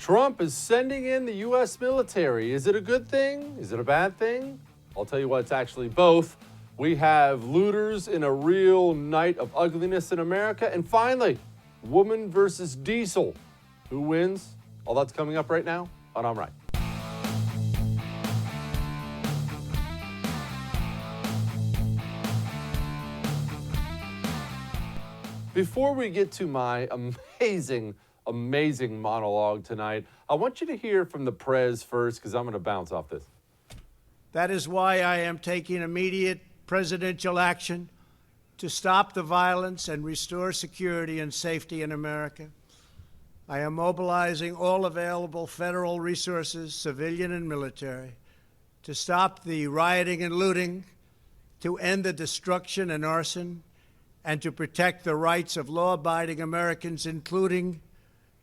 Trump is sending in the U.S. military. Is it a good thing? Is it a bad thing? I'll tell you what, it's actually both. We have looters in a real night of ugliness in America. And finally, woman versus diesel. Who wins? All that's coming up right now on I'm Right. Before we get to my amazing monologue tonight, I want you to hear from the Prez first, because I'm going to bounce off this. That is why I am taking immediate presidential action to stop the violence and restore security and safety in America. I am mobilizing all available federal resources, civilian and military, to stop the rioting and looting, to end the destruction and arson, and to protect the rights of law-abiding Americans, including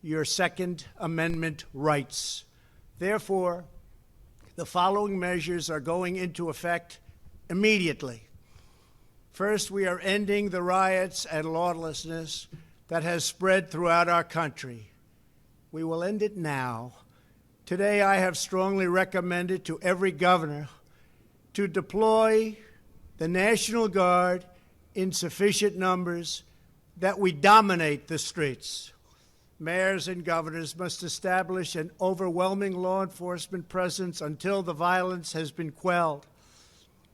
your Second Amendment rights. Therefore, the following measures are going into effect immediately. First, we are ending the riots and lawlessness that has spread throughout our country. We will end it now. Today, I have strongly recommended to every governor to deploy the National Guard in sufficient numbers that we dominate the streets. Mayors and governors must establish an overwhelming law enforcement presence until the violence has been quelled.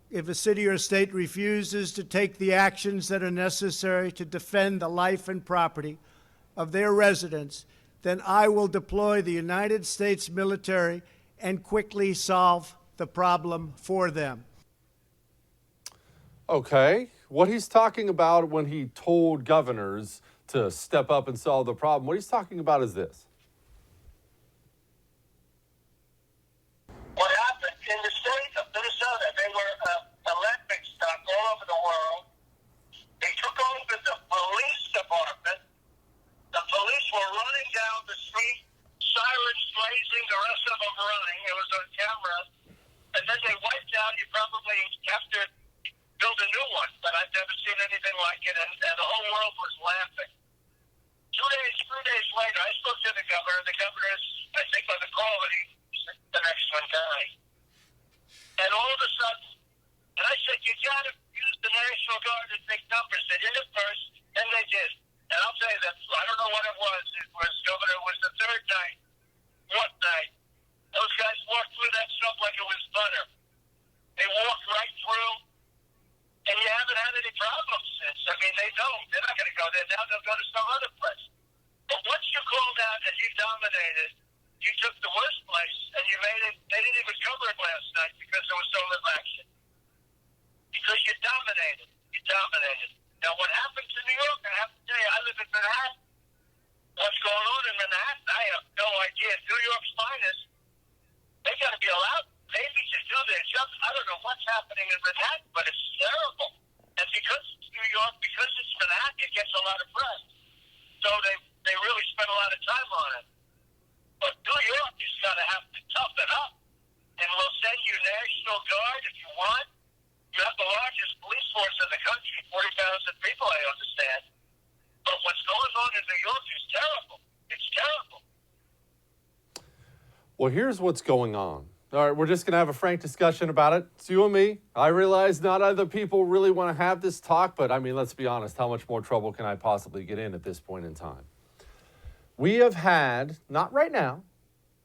If a city or state refuses to take the actions that are necessary to defend the life and property of their residents, then I will deploy the United States military and quickly solve the problem for them. Okay, what he's talking about when he told governors to step up and solve the problem, what he's talking about is this. What happened in the state of Minnesota, they were electric stock all over the world. They took over the police department. The police were running down the street, sirens blazing, the rest of them running. It was on camera. And then they wiped out, you probably have to build a new one, but I've never seen anything like it, and the whole world was laughing. 3 days later, I spoke to the governor. The governor is, I think, on the call, and he's the next one guy. And all of a sudden, and I said, you got to use the National Guard to take numbers. They did it first, and they did. And I'll tell you that, I don't know what it was. Governor, it was the third night. What night? Those guys walked through that stuff like it was butter. They walked right through, and you haven't had any problems since. I mean, they don't. They're not going to go there now. They'll go to some other place. But once you called out and you dominated, you took the worst place, and you made it. They didn't even cover it last night because there was so little action. Because you dominated. You dominated. Now, what happened to New York, I have to tell you, I live in Manhattan. What's going on in Manhattan, I have no idea. New York's finest, they got to be allowed maybe to do their job. I don't know what's happening in Manhattan, but it's terrible. And because it's New York, because it's Manhattan, it gets a lot of press. So they really spend a lot of time on it. But New York is going to have to toughen up. And we'll send you National Guard if you want. You have the largest police force in the country, 40,000 people, I understand. But what's going on in New York is terrible. It's terrible. Well, here's what's going on. All right, we're just going to have a frank discussion about it. It's you and me. I realize not other people really want to have this talk, but I mean, let's be honest, how much more trouble can I possibly get in at this point in time? We have had, not right now,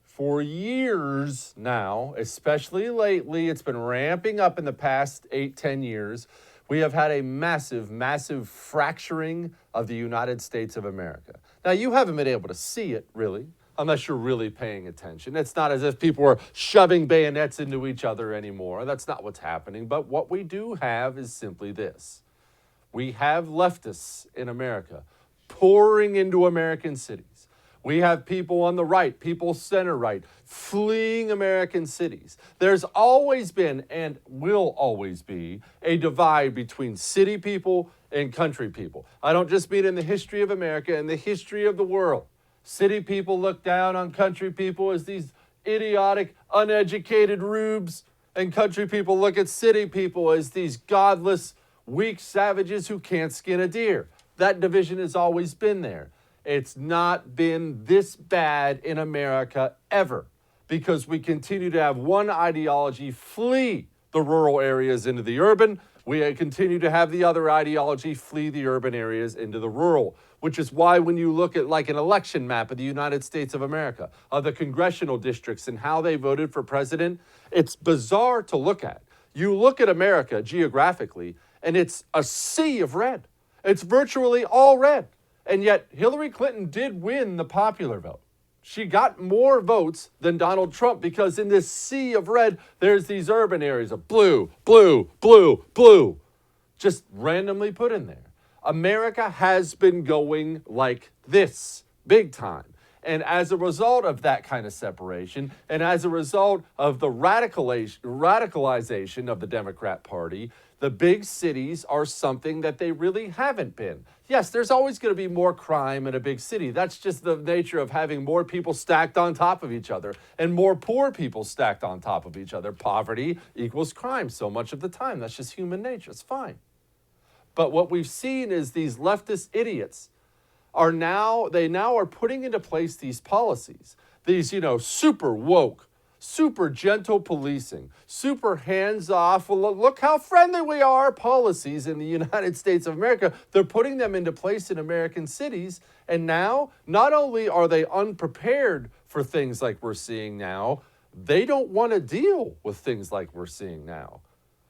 for years now, especially lately, it's been ramping up in the past 8-10 years, we have had a massive fracturing of the United States of America. Now, you haven't been able to see it, really, unless you're really paying attention. It's not as if people are shoving bayonets into each other anymore. That's not what's happening. But what we do have is simply this. We have leftists in America pouring into American cities. We have people on the right, people center-right, fleeing American cities. There's always been and will always be a divide between city people and country people. I don't just mean in the history of America, in the history of the world. City people look down on country people as these idiotic, uneducated rubes, and country people look at city people as these godless, weak savages who can't skin a deer. That division has always been there. It's not been this bad in America ever, because we continue to have one ideology flee the rural areas into the urban. We continue to have the other ideology flee the urban areas into the rural, which is why when you look at like an election map of the United States of America, of the congressional districts and how they voted for president, it's bizarre to look at. You look at America geographically, and it's a sea of red. It's virtually all red. And yet Hillary Clinton did win the popular vote. She got more votes than Donald Trump, because in this sea of red, there's these urban areas of blue, blue, blue, blue, just randomly put in there. America has been going like this, big time. And as a result of that kind of separation, and as a result of the radicalization of the Democrat Party, the big cities are something that they really haven't been. Yes, there's always going to be more crime in a big city. That's just the nature of having more people stacked on top of each other and more poor people stacked on top of each other. Poverty equals crime so much of the time. That's just human nature. It's fine. But what we've seen is these leftist idiots are now putting into place these policies, these, super woke, super gentle policing, super hands-off, well, look how friendly we are policies in the United States of America. They're putting them into place in American cities. And now, not only are they unprepared for things like we're seeing now, they don't want to deal with things like we're seeing now.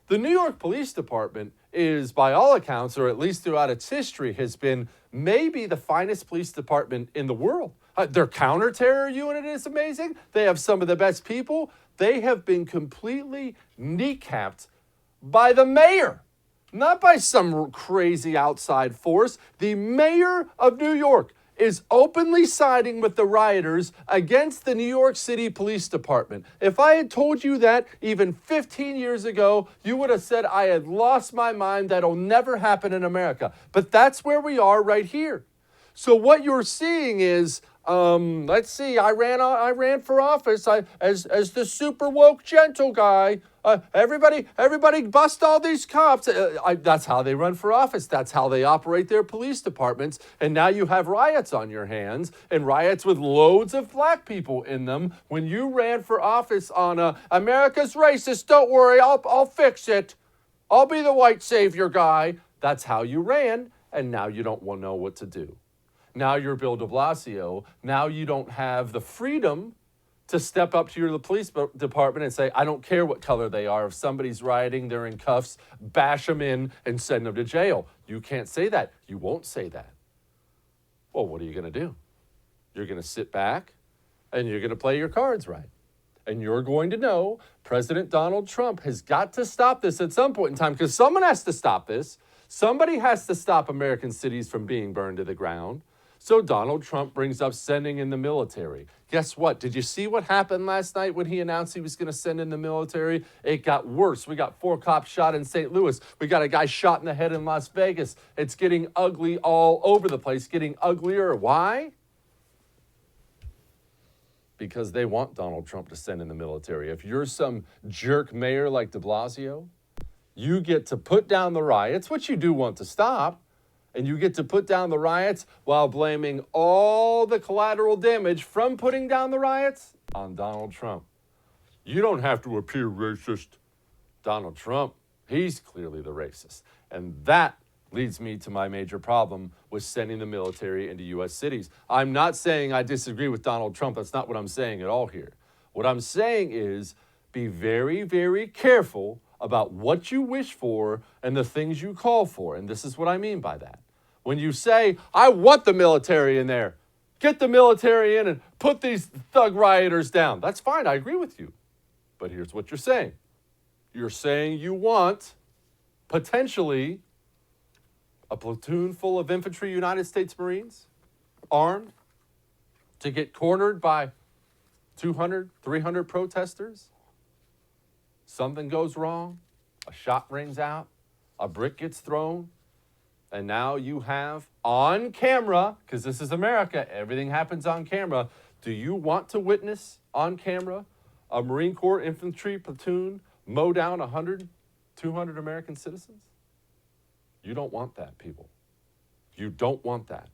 The New York Police Department is, by all accounts, or at least throughout its history, has been maybe the finest police department in the world. Their counterterror unit is amazing. They have some of the best people. They have been completely kneecapped by the mayor, not by some crazy outside force. The mayor of New York is openly siding with the rioters against the New York City Police Department. If I had told you that even 15 years ago, you would have said I had lost my mind. That'll never happen in America. But that's where we are right here. So what you're seeing is, let's see, I ran for office as the super woke gentle guy. Everybody bust all these cops. That's how they run for office. That's how they operate their police departments. And now you have riots on your hands, and riots with loads of black people in them. When you ran for office on America's racist, don't worry, I'll fix it. I'll be the white savior guy. That's how you ran, and now you don't know what to do. Now you're Bill de Blasio. Now you don't have the freedom to step up to the police department and say, I don't care what color they are. If somebody's rioting, they're in cuffs, bash them in and send them to jail. You can't say that. You won't say that. Well, what are you going to do? You're going to sit back and you're going to play your cards right. And you're going to know President Donald Trump has got to stop this at some point in time, because someone has to stop this. Somebody has to stop American cities from being burned to the ground. So Donald Trump brings up sending in the military. Guess what? Did you see what happened last night when he announced he was going to send in the military? It got worse. We got 4 cops shot in St. Louis. We got a guy shot in the head in Las Vegas. It's getting ugly all over the place, getting uglier. Why? Because they want Donald Trump to send in the military. If you're some jerk mayor like de Blasio, you get to put down the riots, which you do want to stop, and you get to put down the riots while blaming all the collateral damage from putting down the riots on Donald Trump. You don't have to appear racist. Donald Trump, he's clearly the racist. And that leads me to my major problem with sending the military into U.S. cities. I'm not saying I disagree with Donald Trump. That's not what I'm saying at all here. What I'm saying is be very, very careful about what you wish for and the things you call for. And this is what I mean by that. When you say, I want the military in there, get the military in and put these thug rioters down. That's fine. I agree with you. But here's what you're saying. You're saying you want potentially a platoon full of infantry United States Marines armed to get cornered by 200, 300 protesters. Something goes wrong. A shot rings out. A brick gets thrown. And now you have on camera, because this is America, everything happens on camera. Do you want to witness on camera a Marine Corps infantry platoon mow down 100, 200 American citizens? You don't want that, people. You don't want that.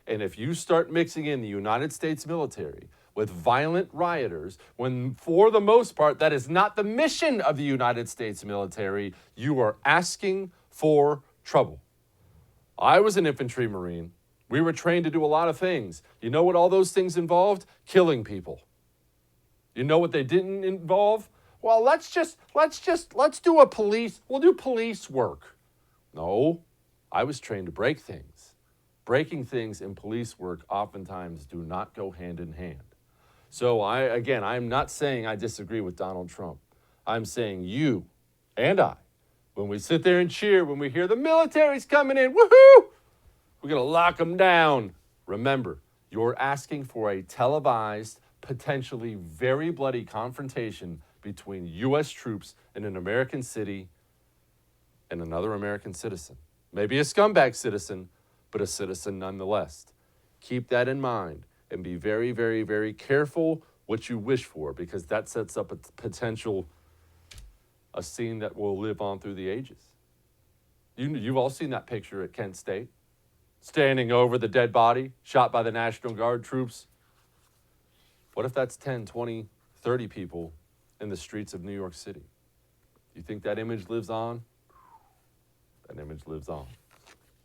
And if you start mixing in the United States military with violent rioters, when for the most part that is not the mission of the United States military, you are asking for trouble. I was an infantry Marine. We were trained to do a lot of things. You know what all those things involved? Killing people. You know what they didn't involve? Well, let's do we'll do police work. No, I was trained to break things. Breaking things and police work oftentimes do not go hand in hand. So I'm not saying I disagree with Donald Trump. I'm saying you and I, when we sit there and cheer, when we hear the military's coming in, woohoo, we're going to lock them down. Remember, you're asking for a televised, potentially very bloody confrontation between U.S. troops in an American city and another American citizen. Maybe a scumbag citizen, but a citizen nonetheless. Keep that in mind and be very, very, very careful what you wish for, because that sets up a scene that will live on through the ages. You've all seen that picture at Kent State, standing over the dead body, shot by the National Guard troops. What if that's 10, 20, 30 people in the streets of New York City? Do you think that image lives on? That image lives on.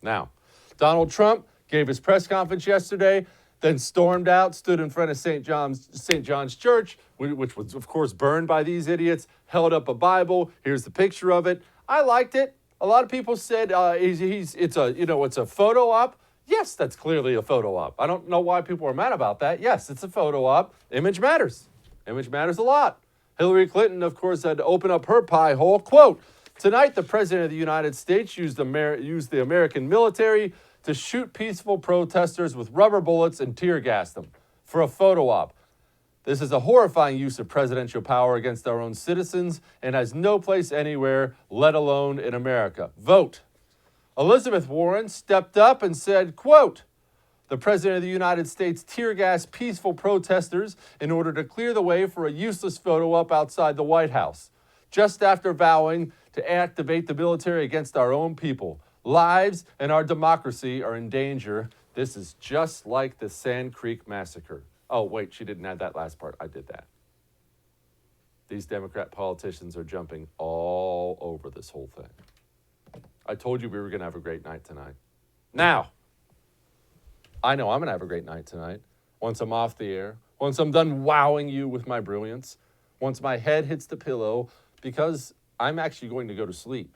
Now, Donald Trump gave his press conference yesterday, then stormed out, stood in front of St. John's Church, which was, of course, burned by these idiots, held up a Bible. Here's the picture of it. I liked it. A lot of people said it's a photo op. Yes, that's clearly a photo op. I don't know why people are mad about that. Yes, it's a photo op. Image matters. Image matters a lot. Hillary Clinton, of course, had to open up her pie hole. Quote, "Tonight, the President of the United States used the American military to shoot peaceful protesters with rubber bullets and tear gas them for a photo op. This is a horrifying use of presidential power against our own citizens and has no place anywhere, let alone in America. Vote." Elizabeth Warren stepped up and said, quote, "The President of the United States tear gassed peaceful protesters in order to clear the way for a useless photo op outside the White House, just after vowing to activate the military against our own people. Lives and our democracy are in danger. This is just like the Sand Creek Massacre." Oh, wait, she didn't add that last part. I did that. These Democrat politicians are jumping all over this whole thing. I told you we were going to have a great night tonight. Now, I know I'm going to have a great night tonight. Once I'm off the air, once I'm done wowing you with my brilliance, once my head hits the pillow, because I'm actually going to go to sleep.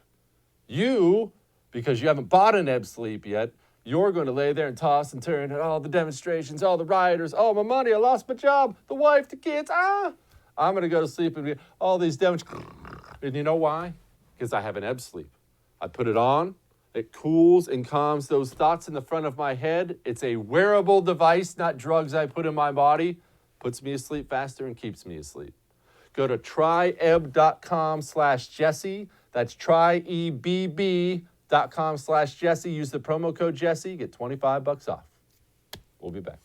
You, because you haven't bought an Ebb Sleep yet, you're going to lay there and toss and turn at all the demonstrations, all the rioters, oh, my money, I lost my job, the wife, the kids, I'm going to go to sleep and be all these demonstrations. And you know why? Because I have an Ebb Sleep. I put it on. It cools and calms those thoughts in the front of my head. It's a wearable device, not drugs I put in my body. Puts me asleep faster and keeps me asleep. Go to tryebb.com/Jesse. That's tryebb.com/Jesse. Use the promo code Jesse. Get $25 off. We'll be back.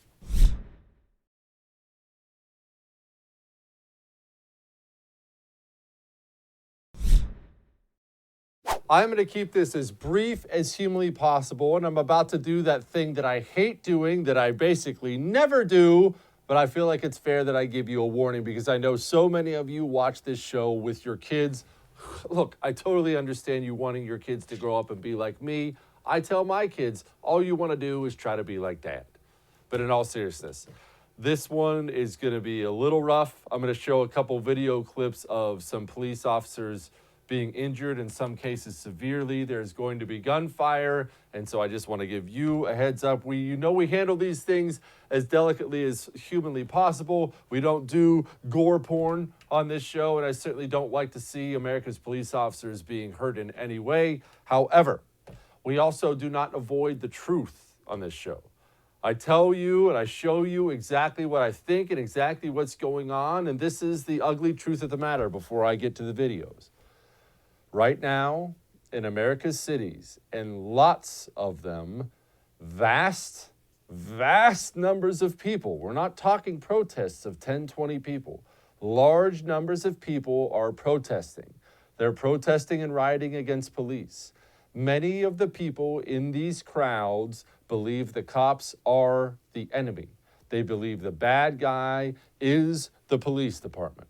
I'm going to keep this as brief as humanly possible, and I'm about to do that thing that I hate doing, that I basically never do, but I feel like it's fair that I give you a warning because I know so many of you watch this show with your kids. Look, I totally understand you wanting your kids to grow up and be like me. I tell my kids, all you want to do is try to be like Dad. But in all seriousness, this one is going to be a little rough. I'm going to show a couple video clips of some police officers being injured, in some cases severely. There's going to be gunfire, and so I just want to give you a heads up. We handle these things as delicately as humanly possible. We don't do gore porn on this show, and I certainly don't like to see America's police officers being hurt in any way. However, we also do not avoid the truth on this show. I tell you and I show you exactly what I think and exactly what's going on, and this is the ugly truth of the matter before I get to the videos. Right now, in America's cities, and lots of them, vast numbers of people, we're not talking protests of 10, 20 people, large numbers of people are protesting. They're protesting and rioting against police. Many of the people in these crowds believe the cops are the enemy. They believe the bad guy is the police department.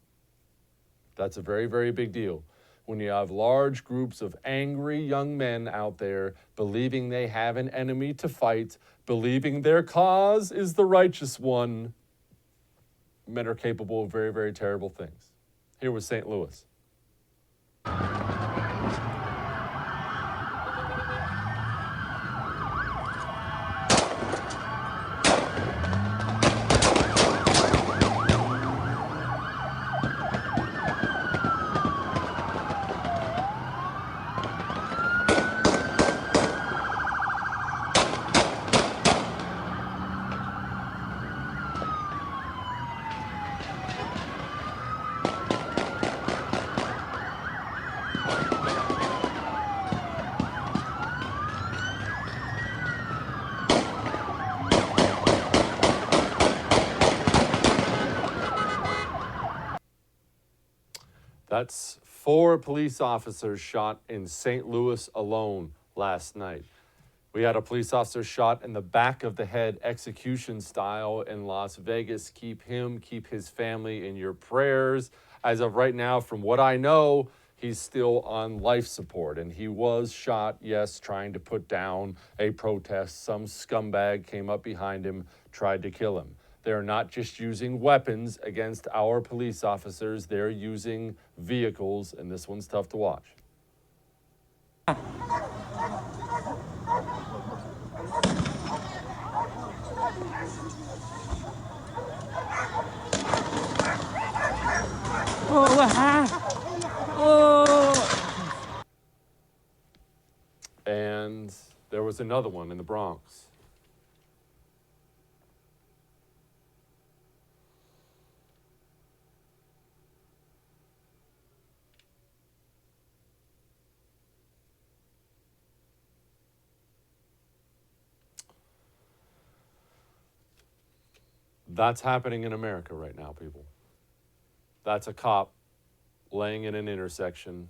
That's a very, very big deal. When you have large groups of angry young men out there believing they have an enemy to fight, believing their cause is the righteous one, men are capable of very, very terrible things. Here was St. Louis. That's 4 police officers shot in St. Louis alone last night. We had a police officer shot in the back of the head, execution style, in Las Vegas. Keep his family in your prayers. As of right now, from what I know, he's still on life support. And he was shot, yes, trying to put down a protest. Some scumbag came up behind him, tried to kill him. They're not just using weapons against our police officers. They're using vehicles, and this one's tough to watch. And there was another one in the Bronx. That's happening in America right now, people. That's a cop laying in an intersection,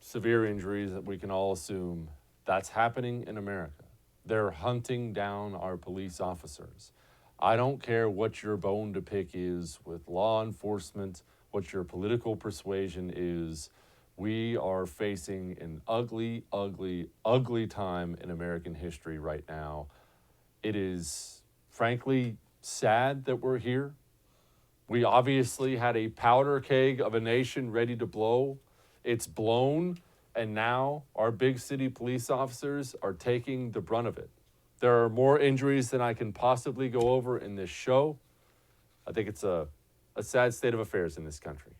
severe injuries that we can all assume. That's happening in America. They're hunting down our police officers. I don't care what your bone to pick is with law enforcement, what your political persuasion is. We are facing an ugly, ugly, ugly time in American history right now. It is, frankly, sad that we're here. We obviously had a powder keg of a nation ready to blow. It's blown, and now our big city police officers are taking the brunt of it. There are more injuries than I can possibly go over in this show. I think it's a sad state of affairs in this country.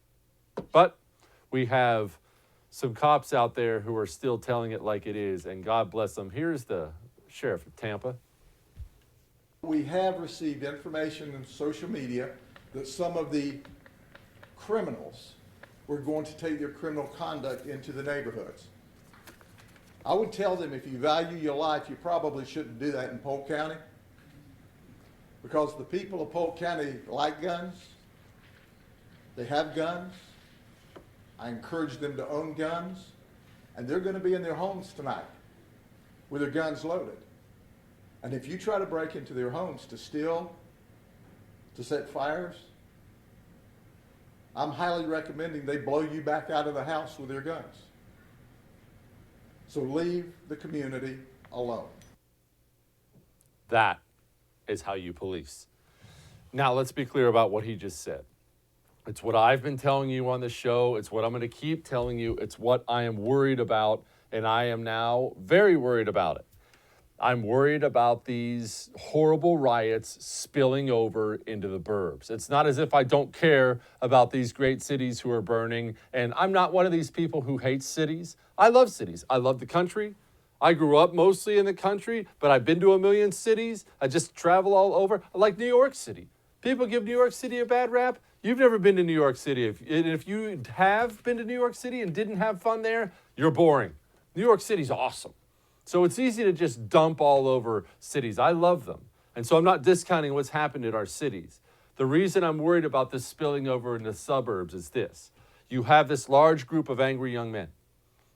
But we have some cops out there who are still telling it like it is, and God bless them. Here's the sheriff of Tampa. We have received information in social media that some of the criminals were going to take their criminal conduct into the neighborhoods. I would tell them, if you value your life, you probably shouldn't do that in Polk County, because the people of Polk County like guns. They have guns. I encourage them to own guns, and they're going to be in their homes tonight with their guns loaded. And if you try to break into their homes to steal, to set fires, I'm highly recommending they blow you back out of the house with their guns. So leave the community alone. That is how you police. Now, let's be clear about what he just said. It's what I've been telling you on the show. It's what I'm going to keep telling you. It's what I am worried about, and I am now very worried about it. I'm worried about these horrible riots spilling over into the burbs. It's not as if I don't care about these great cities who are burning, and I'm not one of these people who hates cities. I love cities. I love the country. I grew up mostly in the country, but I've been to a million cities. I just travel all over. I like New York City. People give New York City a bad rap. You've never been to New York City. If you have been to New York City and didn't have fun there, you're boring. New York City's awesome. So it's easy to just dump all over cities. I love them. And so I'm not discounting what's happened in our cities. The reason I'm worried about this spilling over into the suburbs is this. You have this large group of angry young men,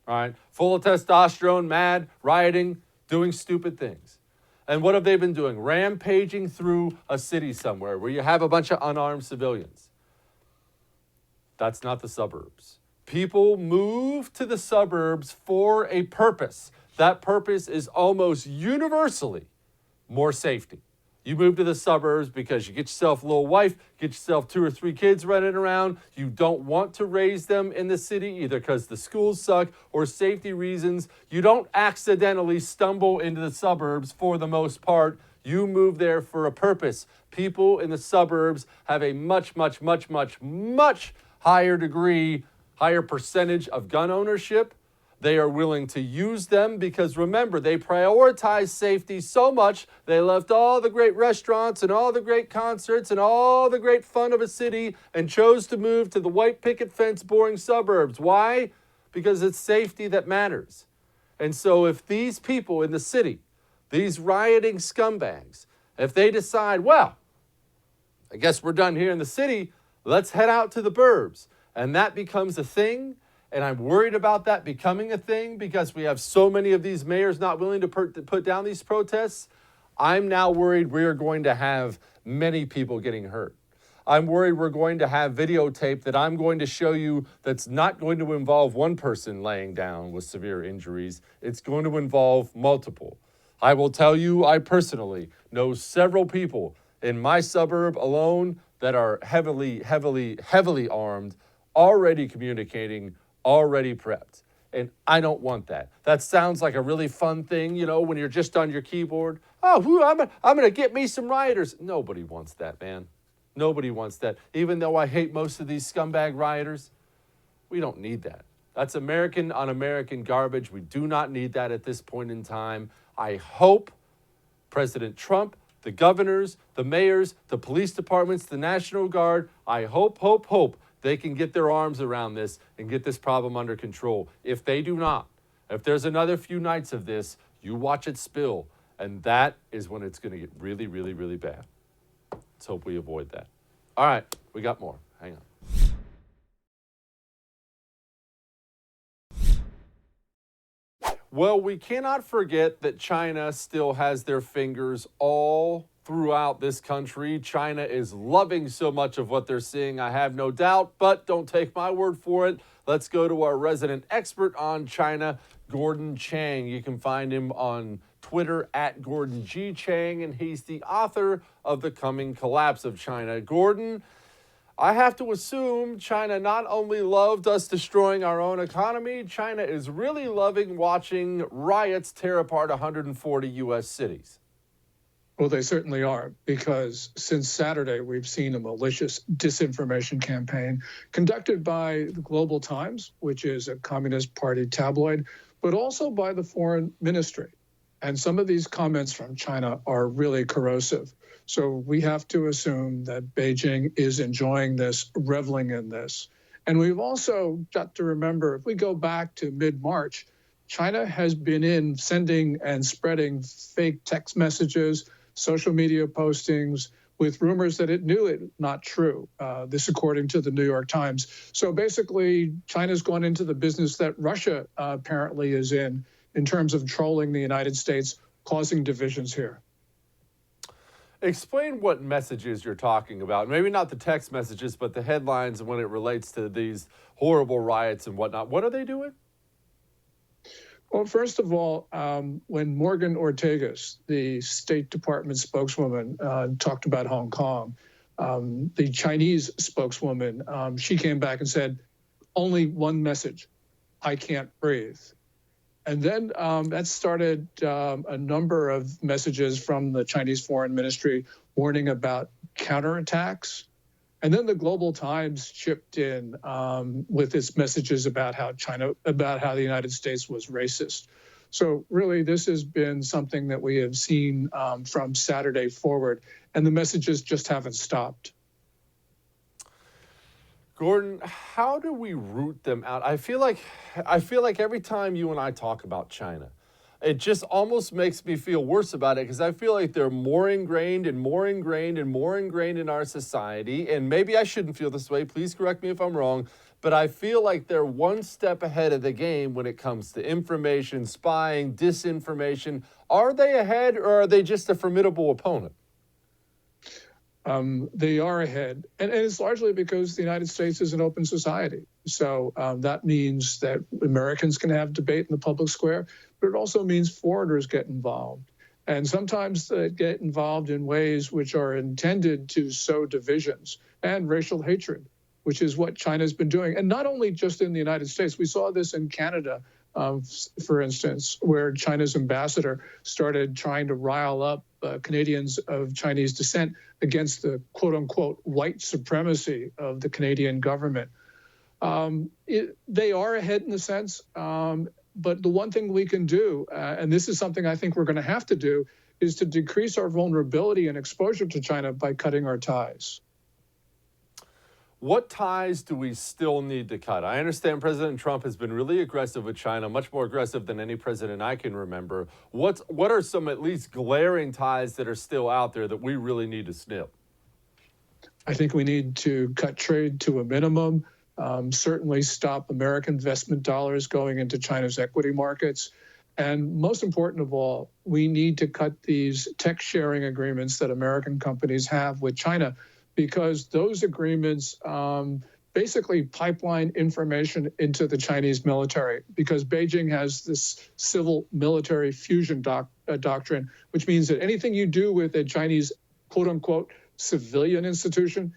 all right, full of testosterone, mad, rioting, doing stupid things. And what have they been doing? Rampaging through a city somewhere where you have a bunch of unarmed civilians. That's not the suburbs. People move to the suburbs for a purpose. That purpose is almost universally more safety. You move to the suburbs because you get yourself a little wife, get yourself 2 or 3 kids running around. You don't want to raise them in the city either because the schools suck or safety reasons. You don't accidentally stumble into the suburbs for the most part. You move there for a purpose. People in the suburbs have a much higher degree, higher percentage of gun ownership. They are willing to use them because, remember, they prioritize safety so much. They left all the great restaurants and all the great concerts and all the great fun of a city and chose to move to the white picket fence boring suburbs. Why? Because it's safety that matters. And so if these people in the city, these rioting scumbags, if they decide, well, I guess we're done here in the city, let's head out to the burbs, and that becomes a thing. And I'm worried about that becoming a thing because we have so many of these mayors not willing to put down these protests. I'm now worried we are going to have many people getting hurt. I'm worried we're going to have videotape that I'm going to show you that's not going to involve one person laying down with severe injuries. It's going to involve multiple. I will tell you, I personally know several people in my suburb alone that are heavily armed, already communicating, already prepped. And I don't want that. That sounds like a really fun thing, you know, when you're just on your keyboard. Oh, I'm going to get me some rioters. Nobody wants that, man. Nobody wants that. Even though I hate most of these scumbag rioters, we don't need that. That's American on American garbage. We do not need that at this point in time. I hope President Trump, the governors, the mayors, the police departments, the National Guard, I hope they can get their arms around this and get this problem under control. If they do not, if there's another few nights of this, you watch it spill, and that is when it's going to get really bad. Let's hope we avoid that. All right, we got more. Hang on. Well, we cannot forget that China still has their fingers all throughout this country. China is loving so much of what they're seeing, I have no doubt, but don't take my word for it. Let's go to our resident expert on China, Gordon Chang. You can find him on Twitter at Gordon G. Chang, and he's the author of The Coming Collapse of China. Gordon, I have to assume China not only loved us destroying our own economy, China is really loving watching riots tear apart 140 U.S. cities. Well, they certainly are, because since Saturday, we've seen a malicious disinformation campaign conducted by the Global Times, which is a Communist Party tabloid, but also by the Foreign Ministry. And some of these comments from China are really corrosive. So we have to assume that Beijing is enjoying this, reveling in this. And we've also got to remember, if we go back to mid-March, China has been sending and spreading fake text messages, social media postings with rumors that it knew it not true. This according to the New York Times. So basically, China's gone into the business that Russia apparently is in terms of trolling the United States, causing divisions here. Explain what messages you're talking about. Maybe not the text messages, but the headlines when it relates to these horrible riots and whatnot. What are they doing? Well, first of all, when Morgan Ortagus, the State Department spokeswoman, talked about Hong Kong, the Chinese spokeswoman, she came back and said, only one message, I can't breathe. And then that started a number of messages from the Chinese Foreign Ministry warning about counterattacks. And then the Global Times chipped in with its messages about how the United States was racist. So really, this has been something that we have seen from Saturday forward, and the messages just haven't stopped. Gordon, how do we root them out? I feel like every time you and I talk about China, it just almost makes me feel worse about it because I feel like they're more ingrained and more ingrained and more ingrained in our society. And maybe I shouldn't feel this way. Please correct me if I'm wrong. But I feel like they're one step ahead of the game when it comes to information, spying, disinformation. Are they ahead, or are they just a formidable opponent? They are ahead, and it's largely because the United States is an open society. So that means that Americans can have debate in the public square, but it also means foreigners get involved. And sometimes they get involved in ways which are intended to sow divisions and racial hatred, which is what China's been doing. And not only just in the United States, we saw this in Canada, for instance, where China's ambassador started trying to rile up Canadians of Chinese descent against the quote unquote white supremacy of the Canadian government. They are ahead in a sense, but the one thing we can do, and this is something I think we're going to have to do, is to decrease our vulnerability and exposure to China by cutting our ties. What ties do we still need to cut? I understand President Trump has been really aggressive with China, much more aggressive than any president I can remember. What are some at least glaring ties that are still out there that we really need to snip? I think we need to cut trade to a minimum, certainly stop American investment dollars going into China's equity markets. And most important of all, we need to cut these tech sharing agreements that American companies have with China, because those agreements basically pipeline information into the Chinese military, because Beijing has this civil military fusion doctrine, which means that anything you do with a Chinese quote unquote civilian institution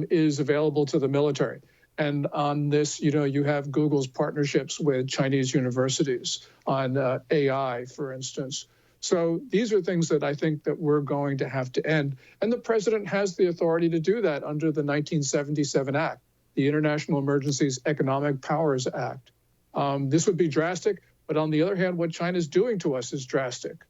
is available to the military. And on this, you have Google's partnerships with Chinese universities on AI, for instance. So these are things that I think that we're going to have to end. And the president has the authority to do that under the 1977 Act, the International Emergencies Economic Powers Act. This would be drastic, but on the other hand, what China's doing to us is drastic.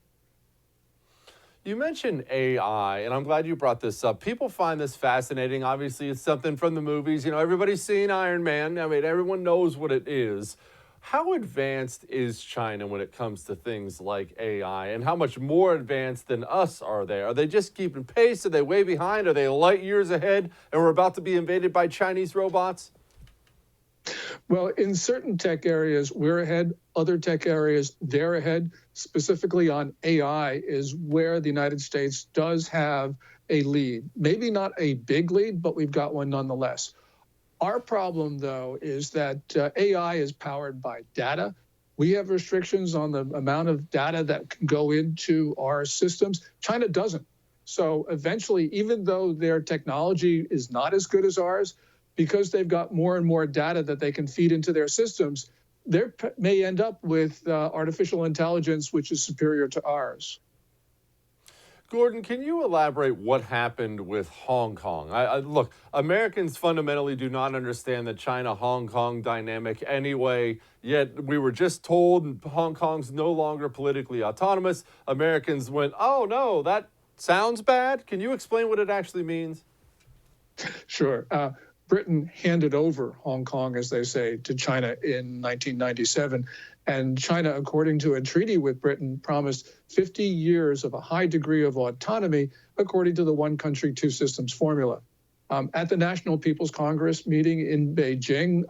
You mentioned AI, and I'm glad you brought this up. People find this fascinating. Obviously, it's something from the movies. Everybody's seen Iron Man. I mean, everyone knows what it is. How advanced is China when it comes to things like AI, and how much more advanced than us are they? Are they just keeping pace? Are they way behind? Are they light years ahead, and we're about to be invaded by Chinese robots? Well, in certain tech areas, we're ahead. Other tech areas, they're ahead. Specifically on AI is where the United States does have a lead. Maybe not a big lead, but we've got one nonetheless. Our problem, though, is that AI is powered by data. We have restrictions on the amount of data that can go into our systems. China doesn't. So eventually, even though their technology is not as good as ours, because they've got more and more data that they can feed into their systems, they may end up with artificial intelligence which is superior to ours. Gordon, can you elaborate what happened with Hong Kong? Look, Americans fundamentally do not understand the China-Hong Kong dynamic anyway, yet we were just told Hong Kong's no longer politically autonomous. Americans went, oh no, that sounds bad. Can you explain what it actually means? Sure. Britain handed over Hong Kong, as they say, to China in 1997. And China, according to a treaty with Britain, promised 50 years of a high degree of autonomy, according to the one country, two systems formula. At the National People's Congress meeting in Beijing,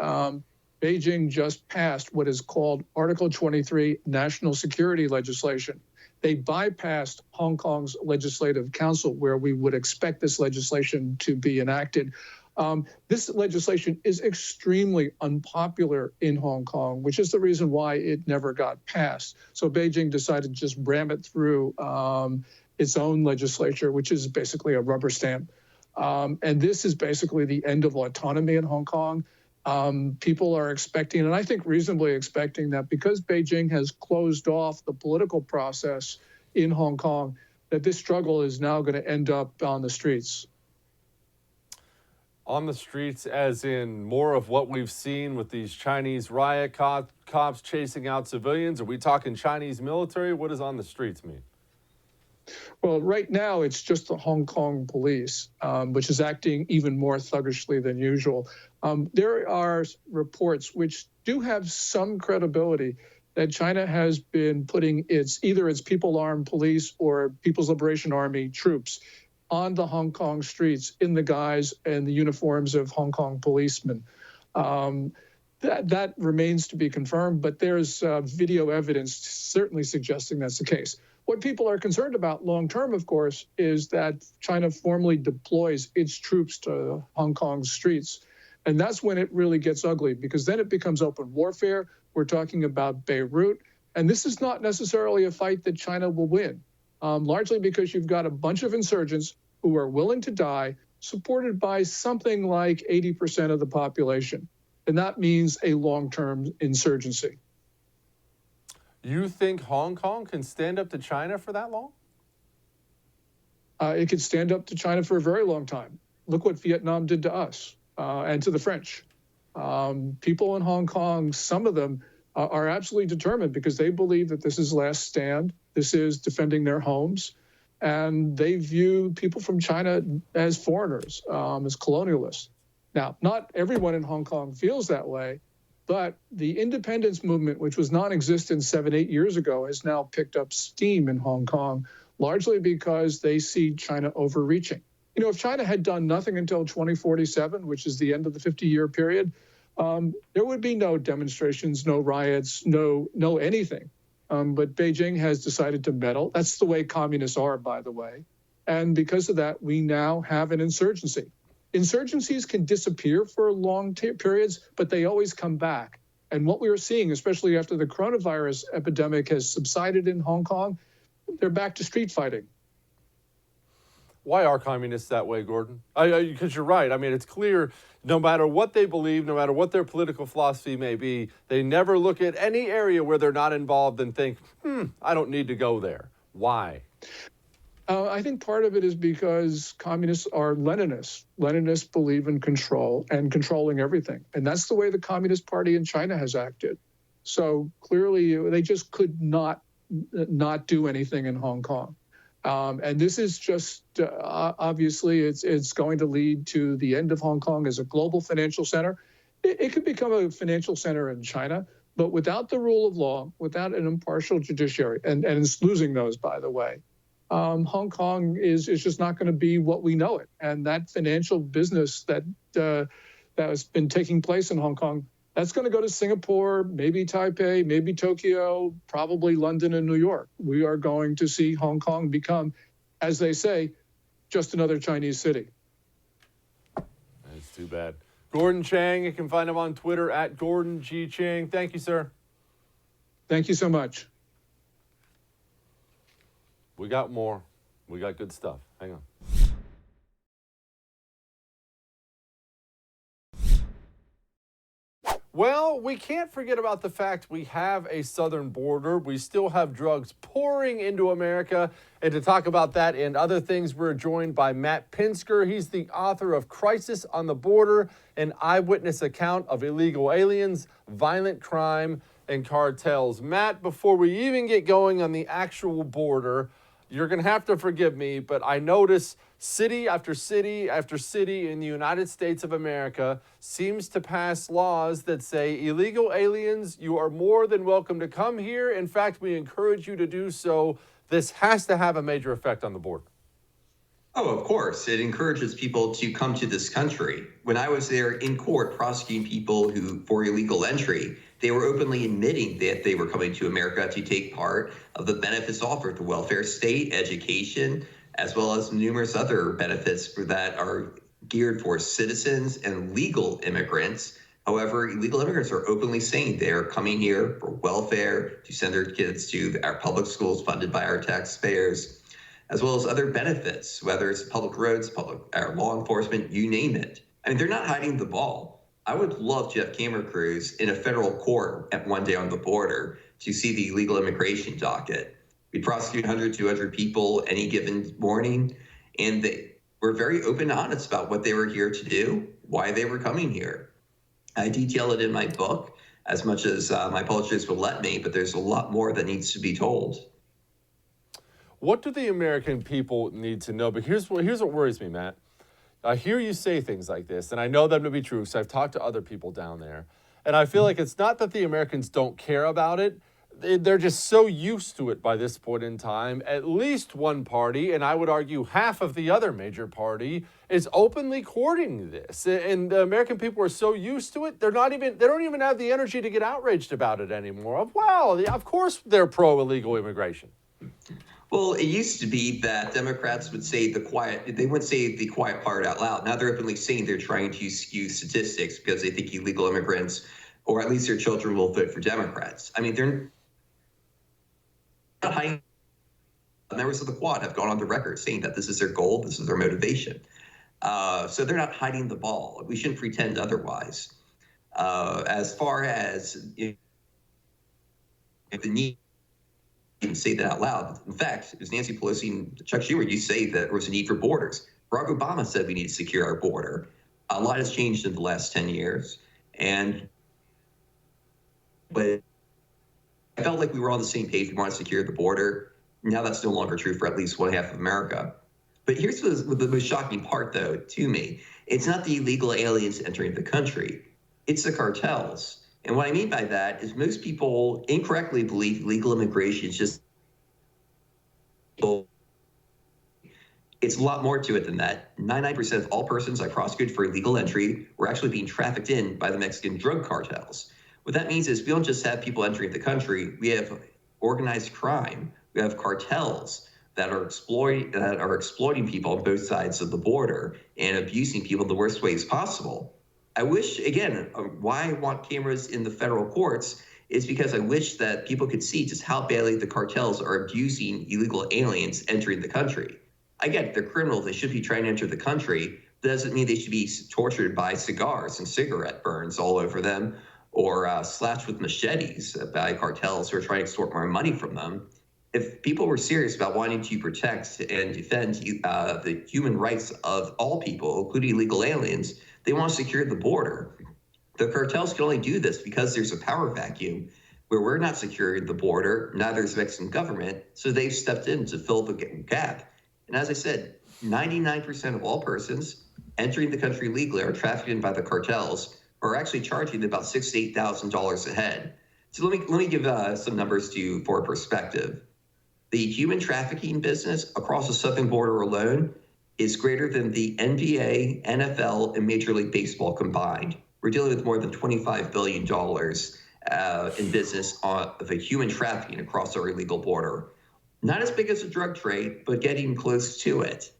Beijing just passed what is called Article 23 national security legislation. They bypassed Hong Kong's Legislative Council, where we would expect this legislation to be enacted. This legislation is extremely unpopular in Hong Kong, which is the reason why it never got passed. So Beijing decided to just ram it through its own legislature, which is basically a rubber stamp. And this is basically the end of autonomy in Hong Kong. People are expecting, and I think reasonably expecting, that because Beijing has closed off the political process in Hong Kong, that this struggle is now going to end up on the streets. On the streets, as in more of what we've seen with these Chinese riot cops chasing out civilians? Are we talking Chinese military? What does on the streets mean? Well, right now, it's just the Hong Kong police, which is acting even more thuggishly than usual. There are reports which do have some credibility that China has been putting either its People Armed Police or People's Liberation Army troops on the Hong Kong streets in the guise and the uniforms of Hong Kong policemen. That remains to be confirmed, but there's video evidence certainly suggesting that's the case. What people are concerned about long-term, of course, is that China formally deploys its troops to Hong Kong's streets. And that's when it really gets ugly, because then it becomes open warfare. We're talking about Beirut. And this is not necessarily a fight that China will win, largely because you've got a bunch of insurgents who are willing to die, supported by something like 80% of the population. And that means a long-term insurgency. You think Hong Kong can stand up to China for that long? It could stand up to China for a very long time. Look what Vietnam did to us and to the French. People in Hong Kong, some of them are absolutely determined because they believe that this is last stand. This is defending their homes. And they view people from China as foreigners, as colonialists. Now, not everyone in Hong Kong feels that way, but the independence movement, which was non-existent 7-8 years ago, has now picked up steam in Hong Kong, largely because they see China overreaching. You know, if China had done nothing until 2047, which is the end of the 50-year period, there would be no demonstrations, no riots, no anything. But Beijing has decided to meddle. That's the way communists are, by the way. And because of that, we now have an insurgency. Insurgencies can disappear for long periods, but they always come back. And what we are seeing, especially after the coronavirus epidemic has subsided in Hong Kong, they're back to street fighting. Why are communists that way, Gordon? Because you're right. I mean, it's clear no matter what they believe, no matter what their political philosophy may be, they never look at any area where they're not involved and think, I don't need to go there. Why? I think part of it is because communists are Leninists. Leninists believe in control and controlling everything. And that's the way the Communist Party in China has acted. So clearly, they just could not do anything in Hong Kong. And this is just, obviously, it's going to lead to the end of Hong Kong as a global financial center. It could become a financial center in China, but without the rule of law, without an impartial judiciary, and it's losing those, by the way, Hong Kong is just not going to be what we know it. And that financial business that has been taking place in Hong Kong, that's going to go to Singapore, maybe Taipei, maybe Tokyo, probably London and New York. We are going to see Hong Kong become, as they say, just another Chinese city. That's too bad. Gordon Chang, you can find him on Twitter at Gordon G. Chang. Thank you, sir. Thank you so much. We got more. We got good stuff. Hang on. Well, we can't forget about the fact we have a southern border. We still have drugs pouring into America. And to talk about that and other things, we're joined by Matt Pinsker. He's the author of Crisis on the Border, an eyewitness account of illegal aliens, violent crime, and cartels. Matt, before we even get going on the actual border, you're going to have to forgive me, but I notice city after city after city in the United States of America seems to pass laws that say illegal aliens, you are more than welcome to come here. In fact, we encourage you to do so. This has to have a major effect on the border. Oh, of course. It encourages people to come to this country. When I was there in court prosecuting people for illegal entry, they were openly admitting that they were coming to America to take part of the benefits offered, the welfare state, education, as well as numerous other benefits that are geared for citizens and legal immigrants. However, illegal immigrants are openly saying they're coming here for welfare, to send their kids to our public schools funded by our taxpayers, as well as other benefits, whether it's public roads, our law enforcement, you name it. I mean, they're not hiding the ball. I would love to have camera crews in a federal court at one day on the border to see the illegal immigration docket. We prosecute 100, 200 people any given morning, and they were very open and honest about what they were here to do, why they were coming here. I detail it in my book as much as my publishers will let me, but there's a lot more that needs to be told. What do the American people need to know? But here's what worries me, Matt. I hear you say things like this, and I know them to be true because I've talked to other people down there. And I feel like it's not that the Americans don't care about it. they're just so used to it by this point in time. At least one party, and I would argue half of the other major party, is openly courting this. And the American people are so used to it, they don't even have the energy to get outraged about it anymore. Wow, of course they're pro-illegal immigration. Well, it used to be that Democrats would say they wouldn't say the quiet part out loud. Now they're openly saying they're trying to skew statistics because they think illegal immigrants, or at least their children, will vote for Democrats. I mean, they're not hiding. Members of the Quad have gone on the record saying that this is their goal, this is their motivation. So they're not hiding the ball. We shouldn't pretend otherwise. As far as the need, even say that out loud. In fact, it was Nancy Pelosi and Chuck Schumer, you say that there was a need for borders. Barack Obama said we need to secure our border. A lot has changed in the last 10 years. But I felt like we were on the same page. We want to secure the border. Now that's no longer true for at least one half of America. But here's the most shocking part, though, to me. It's not the illegal aliens entering the country. It's the cartels. And what I mean by that is most people incorrectly believe illegal immigration is just. It's a lot more to it than that. 99% of all persons I prosecuted for illegal entry were actually being trafficked in by the Mexican drug cartels. What that means is we don't just have people entering the country. We have organized crime. We have cartels that are exploiting people on both sides of the border and abusing people in the worst ways possible. I wish, again, why I want cameras in the federal courts is because I wish that people could see just how badly the cartels are abusing illegal aliens entering the country. I get it, they're criminals, they should be trying to enter the country. That doesn't mean they should be tortured by cigars and cigarette burns all over them, or slashed with machetes by cartels who are trying to extort more money from them. If people were serious about wanting to protect and defend the human rights of all people, including illegal aliens, they want to secure the border. The cartels can only do this because there's a power vacuum where we're not securing the border, neither is the Mexican government, so they've stepped in to fill the gap. And as I said, 99% of all persons entering the country legally are trafficked in by the cartels, are actually charging about $6,000 to $8,000 a head. So let me give some numbers to you for perspective. The human trafficking business across the southern border alone is greater than the NBA, NFL, and Major League Baseball combined. We're dealing with more than $25 billion in business of the human trafficking across our illegal border. Not as big as a drug trade, but getting close to it.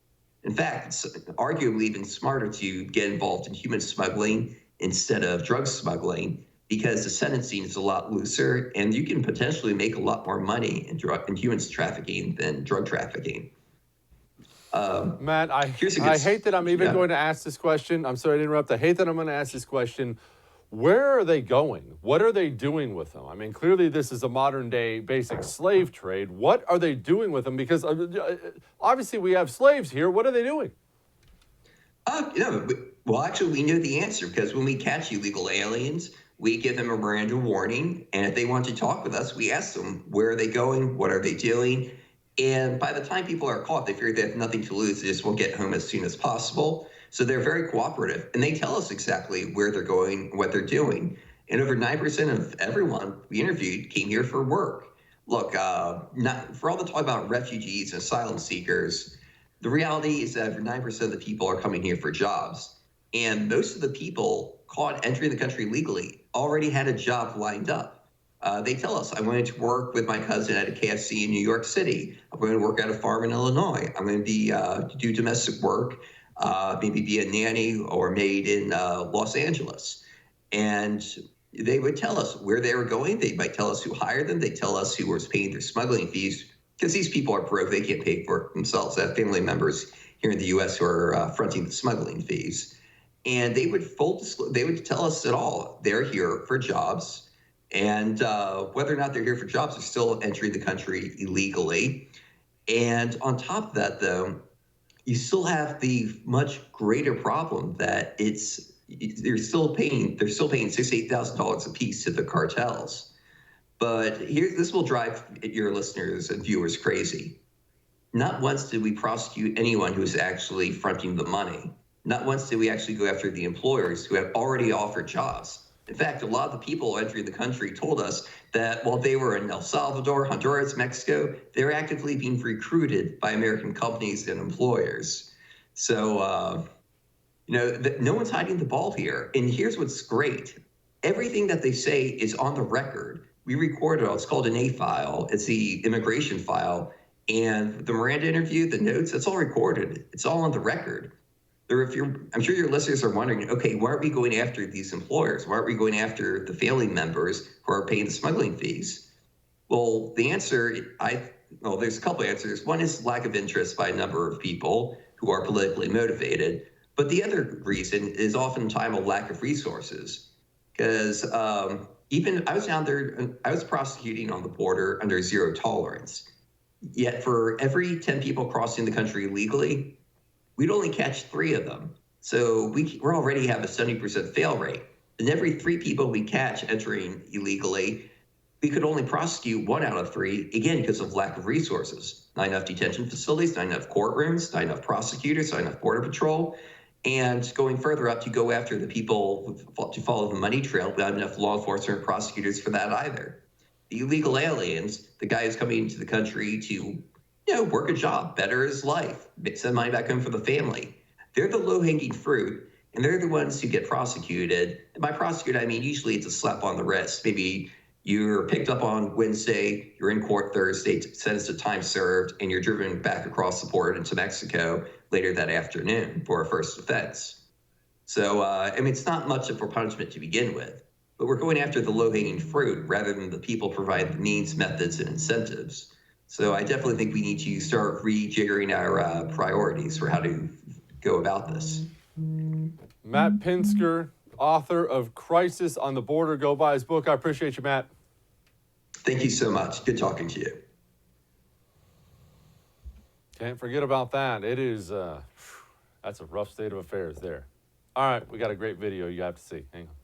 In fact, it's arguably even smarter to get involved in human smuggling instead of drug smuggling, because the sentencing is a lot looser and you can potentially make a lot more money in human trafficking than drug trafficking. Matt, I hate that I'm even going to ask this question. I'm sorry to interrupt. I hate that I'm going to ask this question. Where are they going? What are they doing with them? I mean, clearly this is a modern day basic slave trade. What are they doing with them? Because obviously we have slaves here. What are they doing? Well, actually, we know the answer, because when we catch illegal aliens, we give them a Miranda warning. And if they want to talk with us, we ask them, where are they going? What are they doing? And by the time people are caught, they figure they have nothing to lose. They just will get home as soon as possible. So they're very cooperative, and they tell us exactly where they're going, what they're doing. And over 9% of everyone we interviewed came here for work. Look, not for all the talk about refugees and asylum seekers, the reality is that over 9% of the people are coming here for jobs. And most of the people caught entering the country legally already had a job lined up. They tell us, I wanted to work with my cousin at a KFC in New York City. I'm going to work at a farm in Illinois. I'm going to do domestic work, maybe be a nanny or maid in Los Angeles. And they would tell us where they were going. They might tell us who hired them. They tell us who was paying their smuggling fees, because these people are broke. They can't pay for it themselves. They have family members here in the U.S. who are fronting the smuggling fees. And they would tell us it all. They're here for jobs. And whether or not they're here for jobs, they're still entering the country illegally. And on top of that, though, you still have the much greater problem that they're still paying $6,000 to $8,000 a piece to the cartels. But this will drive your listeners and viewers crazy. Not once did we prosecute anyone who was actually fronting the money. Not once did we actually go after the employers who had already offered jobs. In fact, a lot of the people entering the country told us that while they were in El Salvador, Honduras, Mexico, they were actively being recruited by American companies and employers. So, no one's hiding the ball here. And here's what's great. Everything that they say is on the record. We recorded it. It's called an A file. It's the immigration file. And the Miranda interview, the notes, it's all recorded. It's all on the record. I'm sure your listeners are wondering, okay, why aren't we going after these employers? Why aren't we going after the family members who are paying the smuggling fees? Well, the answer, there's a couple answers. One is lack of interest by a number of people who are politically motivated. But the other reason is oftentimes a lack of resources. Because even I was down there, I was prosecuting on the border under zero tolerance. Yet for every 10 people crossing the country illegally, we'd only catch 3 of them. So we already have a 70% fail rate. And every 3 people we catch entering illegally, we could only prosecute 1 out of 3, again, because of lack of resources. Not enough detention facilities, not enough courtrooms, not enough prosecutors, not enough border patrol. And going further up to go after the people to follow the money trail, not enough law enforcement or prosecutors for that either. The illegal aliens, the guy who's coming into the country to work a job, better his life, send money back home for the family. They're the low-hanging fruit, and they're the ones who get prosecuted. And by prosecuted, I mean usually it's a slap on the wrist. Maybe you're picked up on Wednesday, you're in court Thursday, sentenced to time served, and you're driven back across the border into Mexico later that afternoon for a first offense. So, it's not much of a punishment to begin with, but we're going after the low-hanging fruit rather than the people provide the means, methods, and incentives. So I definitely think we need to start rejiggering our priorities for how to go about this. Matt Pinsker, author of Crisis on the Border. Go buy his book. I appreciate you, Matt. Thank you so much. Good talking to you. Can't forget about that. It is, that's a rough state of affairs there. All right, we got a great video you have to see. Hang on.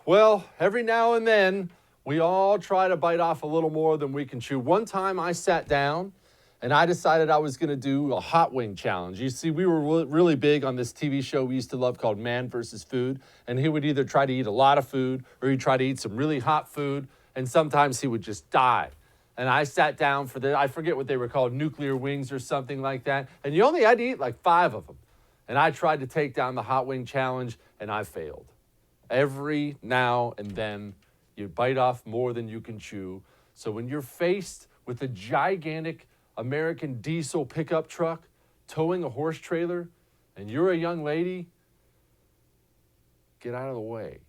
Well, every now and then, we all try to bite off a little more than we can chew. One time I sat down and I decided I was going to do a hot wing challenge. You see, we were really big on this TV show we used to love called Man vs. Food. And he would either try to eat a lot of food or he'd try to eat some really hot food. And sometimes he would just die. And I sat down for I forget what they were called, nuclear wings or something like that. And you only had to eat like 5 of them. And I tried to take down the hot wing challenge and I failed. Every now and then, you bite off more than you can chew. So when you're faced with a gigantic American diesel pickup truck towing a horse trailer, and you're a young lady, get out of the way.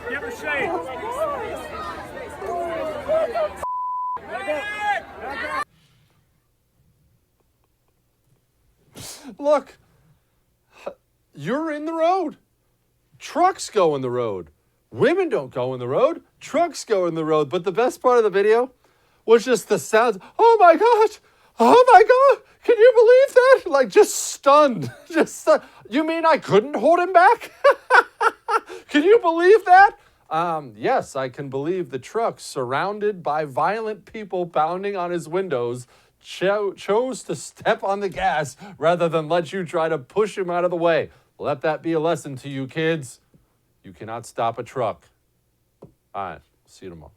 Give her shade. Look, you're in the road. Trucks go in the road. Women don't go in the road. Trucks go in the road. But the best part of the video was just the sounds. Oh my gosh. Oh my God. Can you believe that? Like just stunned. You mean I couldn't hold him back? Can you believe that? Yes, I can believe the truck, surrounded by violent people pounding on his windows, chose to step on the gas rather than let you try to push him out of the way. Let that be a lesson to you kids. You cannot stop a truck. All right, see you tomorrow.